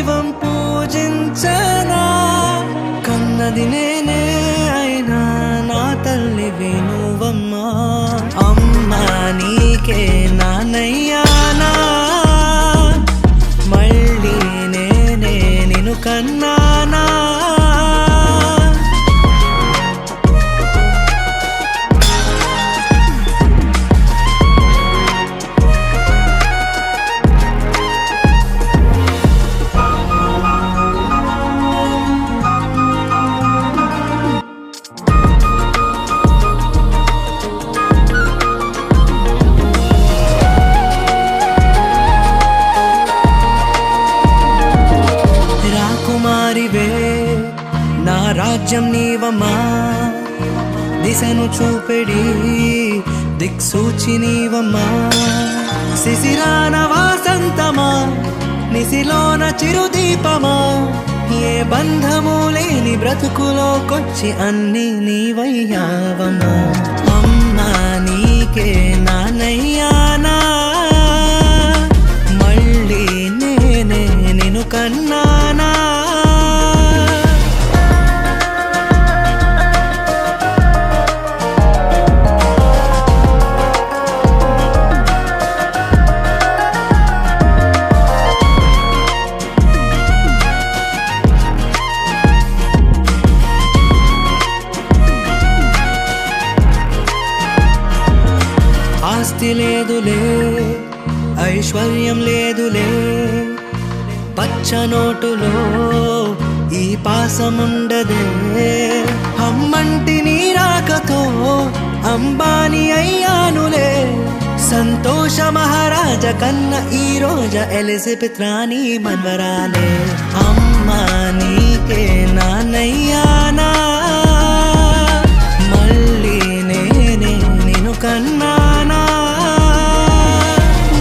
దైవం పూజించనా కన్నది నేనే అయినా నా తల్లివి నువ్వమ్మా అమ్మా నీకే నానయ్యానా మళ్ళీ నేనే నిన్ను కన్నానా నా రాజ్యం నీవమ్మా దిశను చూపెడి దిక్సూచి నీవమ్మా శిశిరాన వాసంతమా నిశిలోన చిరుదీపమా ఏ బంధము లేని బ్రతుకులోకొచ్చి అన్ని నీవయ్యావమ్మా అమ్మా నీకే నానయ్యానా మళ్ళీ నేనే నిన్ను కన్నానా ఆస్తి లేదులే ఐశ్వర్యం లేదులే పచ్చ నోటులో ఈ పాసముండదే అమ్మంటి నీ రాకతో అంబానీ అయ్యానులే సంతోష మహారాజ కన్న ఈ రోజు ఎలిజబెత్ రాణి మన్వరాలే అమ్మా నీకే నానయ్యానా మళ్ళీ నేనే నిన్ను కన్నానా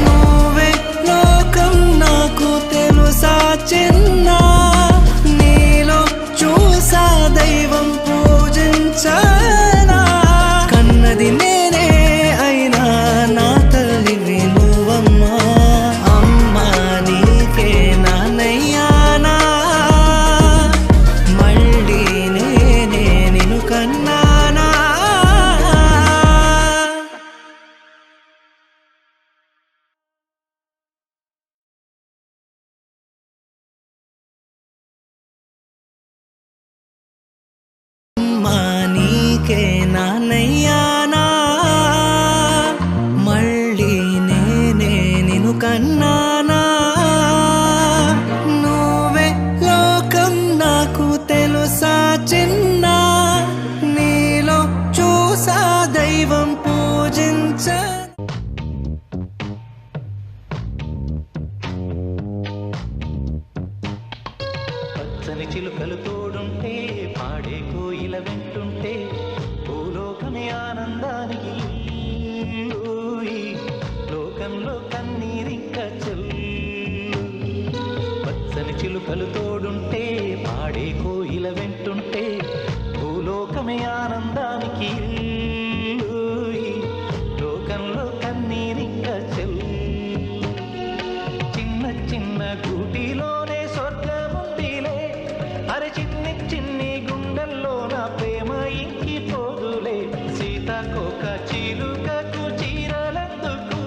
నువ్వే లోకం నాకు తెలుసా చిన్న నీలో చూసా దైవం పూజించనా కన్నది నేనే అయినా నా తల్లివి నువ్వమ్మా అమ్మా నీకే నానయ్యానా మళ్ళీ నేనే నిన్ను కన్నానా నీకే నానయ్యానా మళ్ళీ నేనే నిన్ను కన్నానా నువ్వే లోకం నాకు తెలుసా చిన్న నీలో చూసా దైవం పూజించ పచ్చని చిలుకలు తోడుంటే పాడే కోయిల వింటుంటే భూలోకమే ఆనందానికి లోకంలో కన్నీరింక చెల్లు పచ్చని చిలుకలు తోడుంటే పాడే కోయిల వింటుంటే భూలోకమే ఆనందానికి లోకంలో కన్నీరింక చెల్లు చిన్న చిన్న గూటిలోనే స్వర్గముందిలే అరే చిన్ని చిన్ని గుండెల్లో నా ప్రేమ ఇంకిపోదులే సీతాకోక చిలుకకు చీరలెందుకు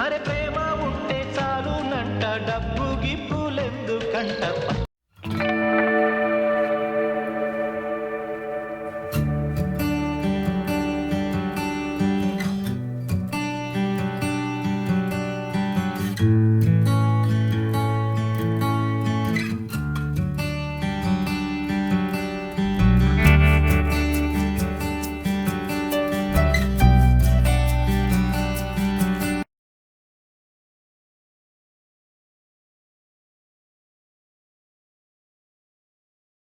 అరే ప్రేమ ఉంటే చాలునంట డబ్బు గిప్పులెందుకంట